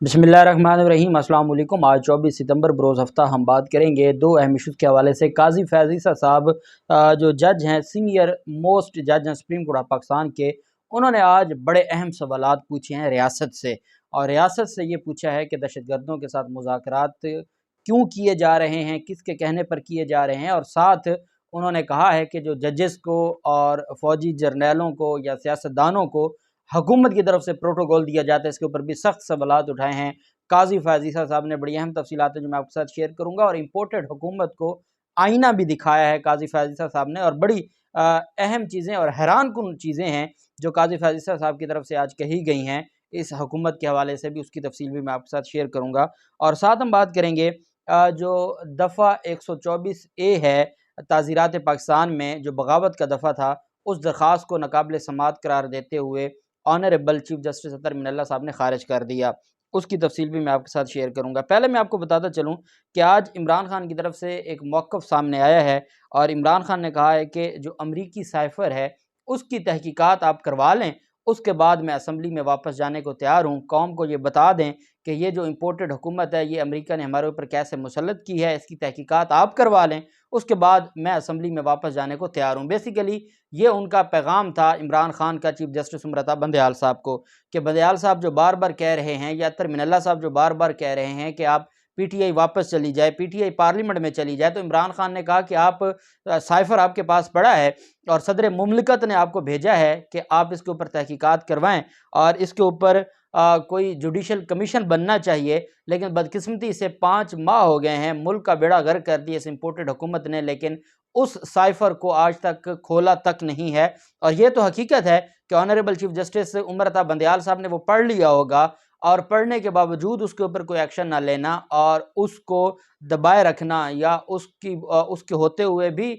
बिस्मिल्लाहिर्रहमानिर्रहीम अस्सलाम वालेकुम। आज 24 सितंबर बरोज़ हफ्ता हम बात करेंगे दो अहम इशूज़ के हवाले से। काजी फैज़ ईसा साहब जो जज हैं, सीनियर मोस्ट जज हैं सुप्रीम कोर्ट ऑफ पाकिस्तान के, उन्होंने आज बड़े अहम सवालात पूछे हैं रियासत से। और रियासत से ये पूछा है कि दहशतगर्दों के साथ मुज़ाकरात क्यों किए जा रहे हैं, किसके कहने पर किए जा रहे हैं। और साथ उन्होंने कहा है कि जो जजेस को और फौजी जर्नैलों को या सियासतदानों को हुकूमत की तरफ से प्रोटोकॉल दिया जाता है, इसके ऊपर भी सख्त सवालात उठाए हैं काजी फैज़ ईसा साहब ने। बड़ी अहम तफसीलात है जो मैं आपके साथ शेयर करूंगा। और इम्पोर्टेड हुकूमत को आईना भी दिखाया है काजी फैज़ ईसा साहब ने, और बड़ी अहम चीज़ें और हैरान कुन चीज़ें हैं जो काजी फैज़ ईसा साहब की तरफ से आज कही गई हैं इस हुकूमत के हवाले से भी, उसकी तफसील भी मैं आपके साथ शेयर करूँगा। और साथ हम बात करेंगे जो दफ़ा 124A है ताज़ीरात पाकिस्तान में, जो बगावत का दफ़ा था, उस दरख्वास्त को नाकाबिल समात करार देते हुए ऑनरेबल चीफ जस्टिस अतर मिनल्ला साहब ने खारिज कर दिया। उसकी तफसील भी मैं आपके साथ शेयर करूंगा। पहले मैं आपको बताता चलूं कि आज इमरान खान की तरफ से एक मौक़िफ़ सामने आया है, और इमरान खान ने कहा है कि जो अमरीकी साइफ़र है उसकी तहकीकात आप करवा लें, उसके बाद मैं असम्बली में वापस जाने को तैयार हूँ। कौम को ये बता दें कि ये जो इम्पोर्टेड हुकूमत है, ये अमेरिका ने हमारे ऊपर कैसे मुसल्लत की है, इसकी तहकीकात आप करवा लें, उसके बाद मैं असम्बली में वापस जाने को तैयार हूँ। बेसिकली ये उनका पैगाम था इमरान खान का चीफ जस्टिस उमर बंदयाल साहब को, कि बंदयाल साहब जो बार बार कह रहे हैं, या अतर मिनल्ला साहब जो बार बार कह रहे हैं कि आप पीटीआई वापस चली जाए, पीटीआई पार्लियामेंट में चली जाए, तो इमरान खान ने कहा कि आप साइफर आपके पास पड़ा है और सदर मुमलिकत ने आपको भेजा है कि आप इसके ऊपर तहकीकात करवाएं, और इसके ऊपर कोई जुडिशल कमीशन बनना चाहिए। लेकिन बदकिस्मती से 5 माह हो गए हैं, मुल्क का बेड़ा गर्क कर दिया इस इम्पोर्टेड हुकूमत ने, लेकिन उस साइफर को आज तक खोला तक नहीं है। और ये तो हकीकत है कि honourable chief justice Umar Ata Bandial साहब ने वो पढ़ लिया होगा, और पढ़ने के बावजूद उसके ऊपर कोई एक्शन ना लेना और उसको दबाए रखना, या उसके होते हुए भी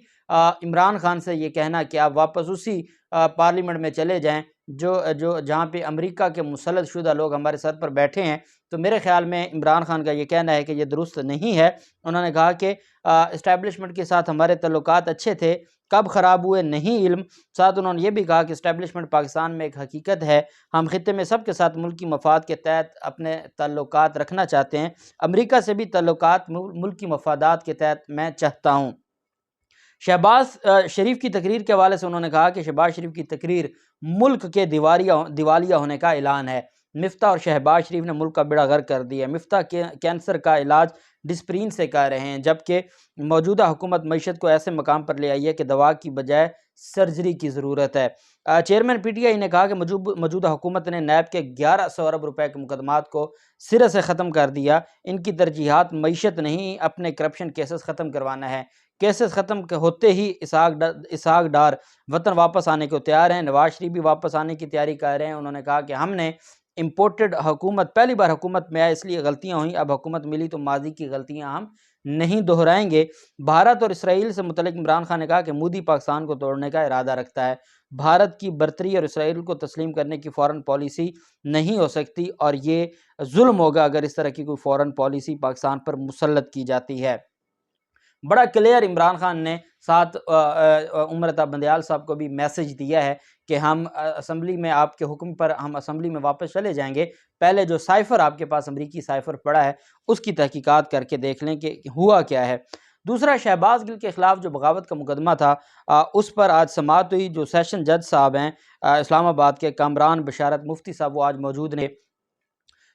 इमरान खान से ये कहना कि आप वापस उसी पार्लियामेंट में चले जाएं जो जो जहाँ पे अमेरिका के मुसल्लत शुदा लोग हमारे सर पर बैठे हैं। तो मेरे ख्याल में इमरान खान का ये कहना है कि ये दुरुस्त नहीं है। उन्होंने कहा कि इस्टेब्लिशमेंट के साथ हमारे तल्लुकात अच्छे थे, कब ख़राब हुए नहीं इल्म। साथ उन्होंने ये भी कहा कि इस्टेब्लिशमेंट पाकिस्तान में एक हकीकत है, हम खित्ते में सब के साथ मुल्की मफाद के तहत अपने तल्लुकात रखना चाहते हैं, अमेरिका से भी तल्लुकात मुल्की मफादात के तहत मैं चाहता हूँ। शहबाज शरीफ की तकरीर के हवाले से उन्होंने कहा कि शहबाज शरीफ की तकरीर मुल्क के दिवालिया होने का ऐलान है। मिफ्ता और शहबाज शरीफ ने मुल्क का बेड़ा गर्क कर दिया। मिफ्ता कैंसर का इलाज डिस्प्रीन से कर रहे हैं, जबकि मौजूदा हुकूमत मईशत को ऐसे मकाम पर ले आई है कि दवा की बजाय सर्जरी की ज़रूरत है। चेयरमैन पीटीआई ने कहा कि मौजूदा हुकूमत ने नैब के 1100 अरब रुपए के मुकदमात को सिरे से ख़त्म कर दिया। इनकी तरजीहात मईशत नहीं, अपने करप्शन केसेस ख़त्म करवाना है। केसेस ख़त्म होते ही इसहाक डार वतन वापस आने को तैयार हैं। नवाज शरीफ भी वापस आने की तैयारी कर रहे हैं। उन्होंने कहा कि हमने इम्पोर्टेड हुकूमत, पहली बार हुकूमत में आए इसलिए गलतियां हुई, अब हुकूमत मिली तो माजी की गलतियां हम नहीं दोहराएंगे। भारत और इसराइल से मुतल्लिक इमरान खान ने कहा कि मोदी पाकिस्तान को तोड़ने का इरादा रखता है। भारत की बर्तरी और इसराइल को तस्लीम करने की फ़ौरन पॉलिसी नहीं हो सकती, और ये जुल्म होगा अगर इस तरह की कोई फ़ौरन पॉलिसी पाकिस्तान पर मुसल्लत की जाती है। बड़ा क्लियर इमरान खान ने साथ उमर अता बंदयाल साहब को भी मैसेज दिया है कि हम असम्बली में आपके हुक्म पर हम असम्बली में वापस चले जाएंगे, पहले जो साइफर आपके पास अमरीकी साइफर पड़ा है उसकी तहकीकात करके देख लें कि हुआ क्या है। दूसरा, शहबाज गिल के खिलाफ जो बगावत का मुकदमा था, उस पर आज समाअत हुई। जो सेशन जज साहब हैं इस्लामाबाद के, कामरान बशारत मुफ्ती साहब, वो आज मौजूद ने।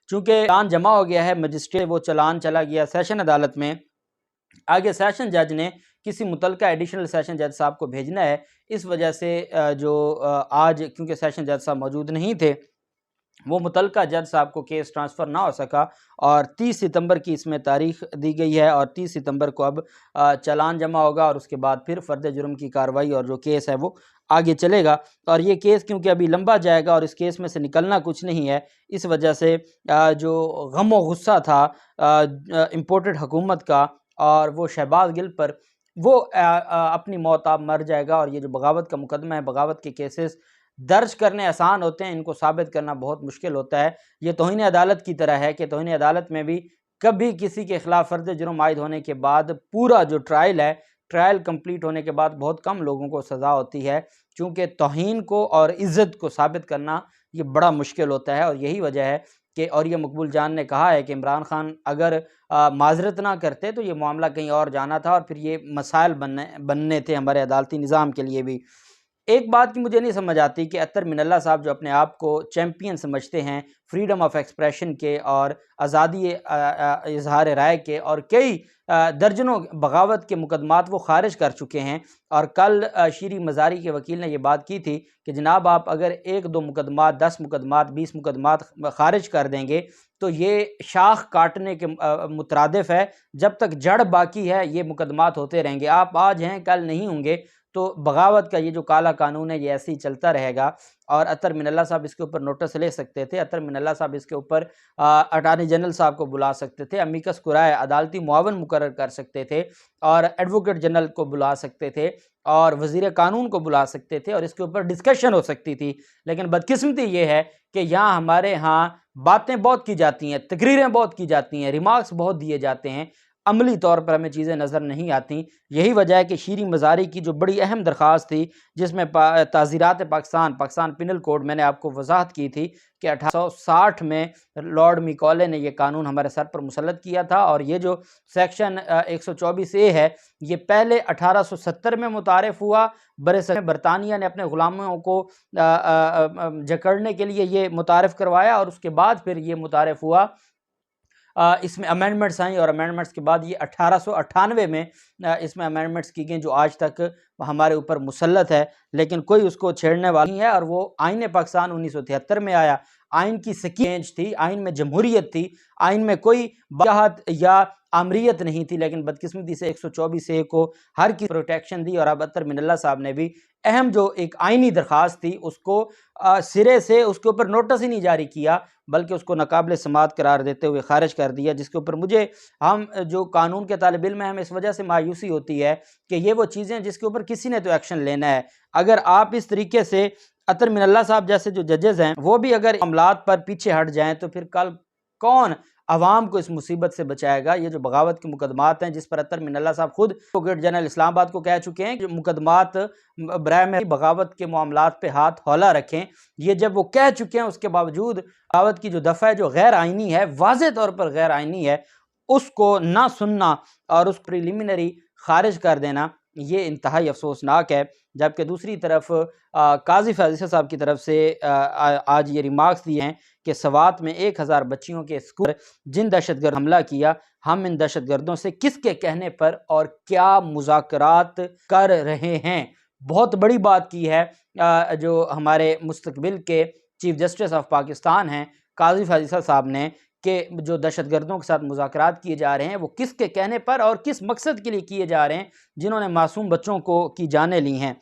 चूँकि चालान जमा हो गया है, मजिस्ट्रेट वो चालान चला गया सेशन अदालत में, आगे सेशन जज ने किसी मुतलका एडिशनल सेशन जज साहब को भेजना है। इस वजह से आज क्योंकि सेशन जज साहब मौजूद नहीं थे, वो मुतलका जज साहब को केस ट्रांसफ़र ना हो सका, और 30 सितंबर की इसमें तारीख दी गई है, और 30 सितंबर को अब चालान जमा होगा, और उसके बाद फिर फ़र्द जुर्म की कार्रवाई और जो केस है वो आगे चलेगा। और ये केस क्योंकि अभी लंबा जाएगा और इस केस में से निकलना कुछ नहीं है, इस वजह से जो गम व गुस्सा था इम्पोर्टेड हुकूमत का और वो शहबाज गिल पर, वो अपनी मौत आप मर जाएगा। और ये जो बगावत का मुकदमा है, बगावत के केसेस दर्ज करने आसान होते हैं, इनको साबित करना बहुत मुश्किल होता है। ये तौहीन अदालत की तरह है कि तौहीन अदालत में भी कभी किसी के खिलाफ फ़र्द जुर्म आयद होने के बाद पूरा जो ट्रायल है, ट्रायल कंप्लीट होने के बाद बहुत कम लोगों को सज़ा होती है, चूँकि तौहीन को और इज़्ज़त को साबित करना ये बड़ा मुश्किल होता है। और यही वजह है कि और ये मकबूल जान ने कहा है कि इमरान खान अगर माजरत ना करते तो ये मामला कहीं और जाना था और फिर ये मसाइल बनने थे हमारे अदालती निज़ाम के लिए भी। एक बात की मुझे नहीं समझ आती कि अत्तर मिनल्ला साहब जो अपने आप को चैम्पियन समझते हैं फ्रीडम ऑफ एक्सप्रेशन के और आज़ादी इजहार राय के, और कई दर्जनों बगावत के मुकदमात वो खारिज कर चुके हैं। और कल शीरी मज़ारी के वकील ने यह बात की थी कि जनाब आप अगर 1-2 मुकदमात, 10 मुकदमात, 20 मुकदमात खारिज कर देंगे तो ये शाख काटने के मुतरादिफ है, जब तक जड़ बाकी है ये मुकदमात होते रहेंगे। आप आज हैं कल नहीं होंगे, तो बगावत का ये जो काला कानून है ये ऐसे ही चलता रहेगा। और अत्तर मिनल्ला साहब इसके ऊपर नोटिस ले सकते थे, अत्तर मिनल्ला साहब इसके ऊपर अटार्नी जनरल साहब को बुला सकते थे, अमीकस कुराए अदालती मुआवन मुकर्रर कर सकते थे, और एडवोकेट जनरल को बुला सकते थे, और वज़ीर कानून को बुला सकते थे, और इसके ऊपर डिस्कशन हो सकती थी। लेकिन बदकिस्मती ये है कि यहाँ हमारे यहाँ बातें बहुत की जाती हैं, तकरीरें बहुत की जाती हैं, रिमार्क्स बहुत दिए जाते हैं, अमली तौर पर हमें चीज़ें नज़र नहीं आती। यही वजह है कि शीरी मज़ारी की जो बड़ी अहम दरख्वास्त थी, जिसमें ताज़ीरात पाकिस्तान पिनल कोड, मैंने आपको वजाहत की थी कि 1860 में लॉर्ड मिकॉले ने यह कानून हमारे सर पर मुसल्लत किया था, और ये जो सेक्शन 124A है ये पहले 1870 में मुतारिफ हुआ। बरतानिया ने अपने ग़ुलामों को जकड़ने के लिए ये मुतारिफ करवाया, और उसके बाद फिर ये मुतारिफ हुआ। इसमें अमेंडमेंट्स आई, और अमेंडमेंट्स के बाद ये 1898 में इसमें अमेंडमेंट्स की गई जो आज तक हमारे ऊपर मुसल्लत है, लेकिन कोई उसको छेड़ने वाला नहीं है। और वो आईन पाकिस्तान 1973 में आया, आइन की चेंज थी, आइन में जमहूरियत थी, आइन में कोई बाहत या आमरीत नहीं थी, लेकिन बदकिस्मती से 124A को हर की प्रोटेक्शन दी। और अब अत्तर मिनल्ला साहब ने भी अहम जो एक आइनी दरख्वास्त थी उसको सिरे से उसके ऊपर नोटिस ही नहीं जारी किया, बल्कि उसको नाकाबिल समात करार देते हुए खारिज कर दिया, जिसके ऊपर मुझे, हम जो कानून के तालिब इल्म हैं, हमें इस वजह से मायूसी होती है कि ये वो चीज़ें जिसके ऊपर किसी ने तो एक्शन लेना है। अगर आप इस तरीके से अत्तर मिनल्ला साहब जैसे जो जजेज़ हैं वो भी अगर मामलात पर पीछे हट जाएँ तो फिर कल कौन अवाम को इस मुसीबत से बचाएगा। ये जो बगावत के मुकदमात हैं जिस पर अत्तर मिनल्ला साहब खुद एडवोकेट जनरल इस्लामाबाद को कह चुके हैं कि मुकदमात बराए में बगावत के मामलात पे हाथ हौला रखें, ये जब वो कह चुके हैं उसके बावजूद बगावत की जो दफ़ा है जो गैर आइनी है, वाज़े तौर पर गैर आइनी है, उसको ना सुनना और उस प्रिलिमिनरी खारिज कर देना, ये इंतहाई अफसोसनाक है। जबकि दूसरी तरफ काजी फैज़ल साहब की तरफ से आज ये रिमार्क्स दिए हैं कि सवात में 1000 बच्चियों के स्कूल जिन दहशतगर्द हमला किया, हम इन दहशतगर्दों से किसके कहने पर और क्या मुज़ाकरात कर रहे हैं। बहुत बड़ी बात की है जो हमारे मुस्तकबिल के चीफ जस्टिस ऑफ पाकिस्तान हैं काजी फैज़ल साहब ने, कि जो दहशतगर्दों के साथ मुज़ाकरात किए जा रहे हैं वो किसके कहने पर और किस मकसद के लिए किए जा रहे हैं, जिन्होंने मासूम बच्चों को की जानें ली हैं।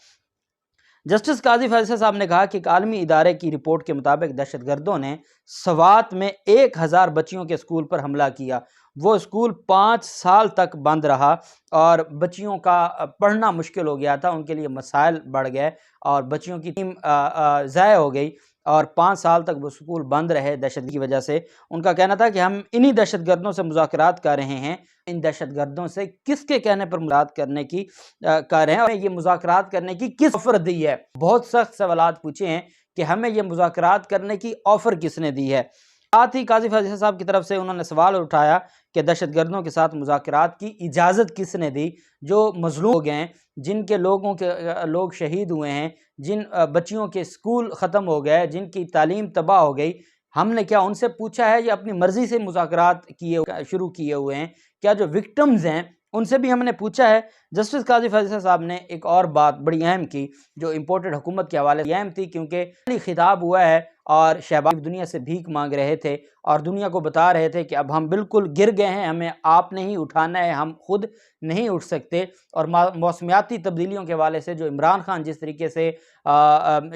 जस्टिस काजी फैज़ल साहब ने कहा कि एक आलमी इदारे की रिपोर्ट के मुताबिक दहशतगर्दों ने सवात में 1000 बच्चियों के स्कूल पर हमला किया। वो स्कूल 5 साल तक बंद रहा और बच्चियों का पढ़ना मुश्किल हो गया था, उनके लिए मसाइल बढ़ गए और बच्चियों की टीम ज़ाया हो गई और 5 साल तक वो स्कूल बंद रहे दहशतगर्दी की वजह से। उनका कहना था कि हम इन्हीं दहशतगर्दों से मुज़ाकरात कर रहे हैं, इन दहशतगर्दों से किसके कहने पर मुज़ाकरात करने की कर रहे हैं और ये मुज़ाकरात करने की किस ऑफ़र दी है। बहुत सख्त सवालात पूछे हैं कि हमें ये मुज़ाकरात करने की ऑफ़र किसने दी है। साथ ही काजी फैज़ल साहब की तरफ से उन्होंने सवाल उठाया कि दहशतगर्दों के साथ मुज़ाकरात की इजाज़त किसने दी, जो मज़लूम हो गए हैं, जिनके लोग शहीद हुए हैं, जिन बच्चियों के स्कूल ख़त्म हो गए, जिनकी तालीम तबाह हो गई, हमने क्या उनसे पूछा है या अपनी मर्ज़ी से मुज़ाकरात शुरू किए हुए हैं? क्या जो विक्टिम्स हैं उनसे भी हमने पूछा है? जस्टिस काजी फैज़ल साहब ने एक और बात बड़ी अहम की जो इम्पोर्टेड हुकूमत के हवाले से अहम थी, क्योंकि खिताब हुआ है और शहबाज दुनिया से भीख मांग रहे थे और दुनिया को बता रहे थे कि अब हम बिल्कुल गिर गए हैं, हमें आपने ही उठाना है, हम खुद नहीं उठ सकते। और मौसमियाती तब्दीलियों के हवाले से जो इमरान खान जिस तरीके से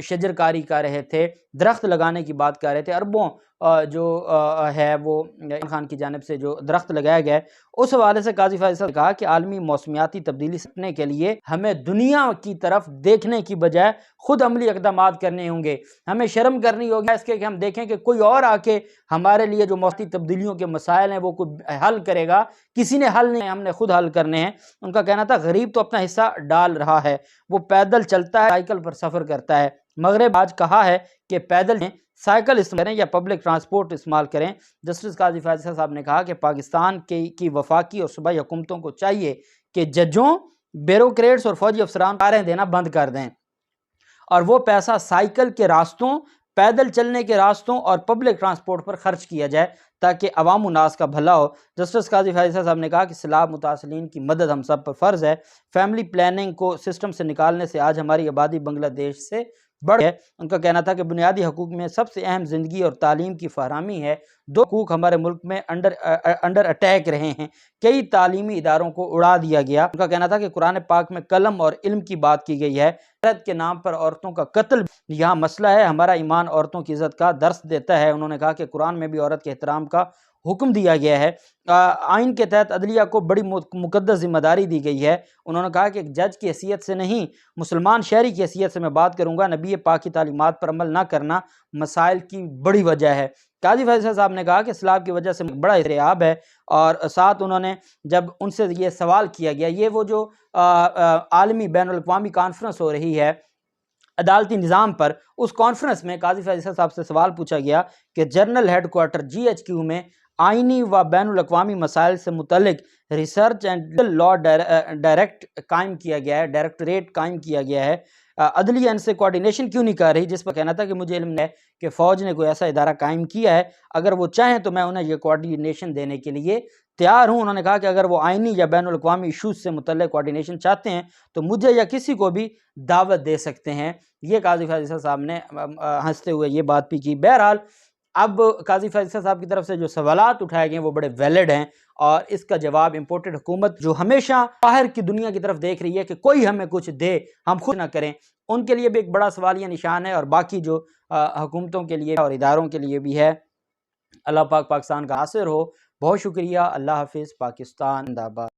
शजरकारी कर रहे थे, दरख्त लगाने की बात कर रहे थे, अरबों है वो इमरान खान की जानिब से जो दरख्त लगाया गया है, उस हवाले से काजी फैज़ल ने कहा कि आलमी मौसमियाती तब्दीली से के लिए हमें दुनिया की तरफ देखने की बजाय खुद अमली इक़दाम करने होंगे। हमें शर्म करनी होगी इसके कि हम देखें कि कोई और आके हमारे लिए जो मौसमी तब्दीलियों के मसाइल हैं वो कोई हल करेगा, किसी ने हल नहीं, हमने खुद हल करने हैं। उनका कहना था गरीब तो अपना हिस्सा डाल रहा है, वो पैदल चलता है, साइकिल पर सफ़र करता है। मगरिब आज कहा है कि पैदल साइकिल इस्तेमाल करें या पब्लिक ट्रांसपोर्ट इस्तेमाल करें। जस्टिस काजी फैज़ल साहब ने कहा कि पाकिस्तान की वफाकी और सूबाई हुकूमतों को चाहिए कि जजों, ब्यूरोक्रेट्स और फौजी अफसरान कारें देना बंद कर दें और वो पैसा साइकिल के रास्तों, पैदल चलने के रास्तों और पब्लिक ट्रांसपोर्ट पर खर्च किया जाए ताकि अवाम उन्नास का भला हो। जस्टिस काजी फैज़ल साहब ने कहा कि सैलाब मुतासिरीन की मदद हम सब पर फ़र्ज़ है। फैमिली प्लानिंग को सिस्टम से निकालने से आज हमारी आबादी बांग्लादेश से बढ़ है। उनका कहना था कि बुनियादी हकूक़ में सबसे अहम ज़िंदगी और तालीम की फराहमी है। दो हकूक़ हमारे मुल्क में अंडर अटैक रहे हैं। कई तालीमी इदारों को उड़ा दिया गया। उनका कहना था कि कुरान पाक में कलम और इल्म की बात की गई है। इज़्ज़त के नाम पर औरतों का कत्ल यहाँ मसला है। हमारा ईमान औरतों की इज़्ज़त का दर्स देता है। उन्होंने कहा कि कुरान में भी औरत के एहतराम का हुक्म दिया गया है। आइन के तहत अदलिया को बड़ी मुकद्दस जिम्मेदारी दी गई है। उन्होंने कहा कि एक जज की हैसियत से नहीं, मुसलमान शहरी की हैसियत से मैं बात करूँगा। नबी पाक की तालीमात पर अमल ना करना मसाइल की बड़ी वजह है। काजी फैज़ल साहब ने कहा कि इस्लाम की वजह से बड़ा इत्तेराब है और साथ उन्होंने जब उनसे ये सवाल किया गया, ये वो जो आलमी बैनुल-अक़वामी कॉन्फ्रेंस हो रही है अदालती निज़ाम पर, उस कॉन्फ्रेंस में काजी फैज़ल साहब से सवाल पूछा गया कि जनरल हेडक्वार्टर GHQ में आइनी व बैनुल-अक़वामी मसाइल से मुतल्लिक रिसर्च एंड लॉ डायरेक्टरेट कायम किया गया है। अदलिया इनसे कोऑर्डिनेशन क्यों नहीं कर रही, जिस पर कहना था कि मुझे इल्म है कि फ़ौज ने कोई ऐसा इदारा कायम किया है, अगर वो चाहें तो मैं उन्हें ये कोऑर्डिनेशन देने के लिए तैयार हूँ। उन्होंने कहा कि अगर वो आइनी या बैनुल-अक़वामी इशूज़ से मुतल्लिक कोऑर्डिनेशन चाहते हैं तो मुझे या किसी को भी दावत दे सकते हैं। ये काजी फैज़ल साहब ने हंसते हुए ये बात भी की। बहरहाल अब काजी फैज़ल साहब की तरफ से जो सवालात उठाए गए वो बड़े वैलिड हैं और इसका जवाब इम्पोर्टेड हुकूमत जो हमेशा बाहर की दुनिया की तरफ देख रही है कि कोई हमें कुछ दे, हम खुद ना करें, उनके लिए भी एक बड़ा सवालिया निशान है और बाकी जो हुकूमतों के लिए और इदारों के लिए भी है। अल्लाह पाक पाकिस्तान का नासिर हो। बहुत शुक्रिया। अल्लाह हाफ़िज़। पाकिस्तान जिंदाबाद।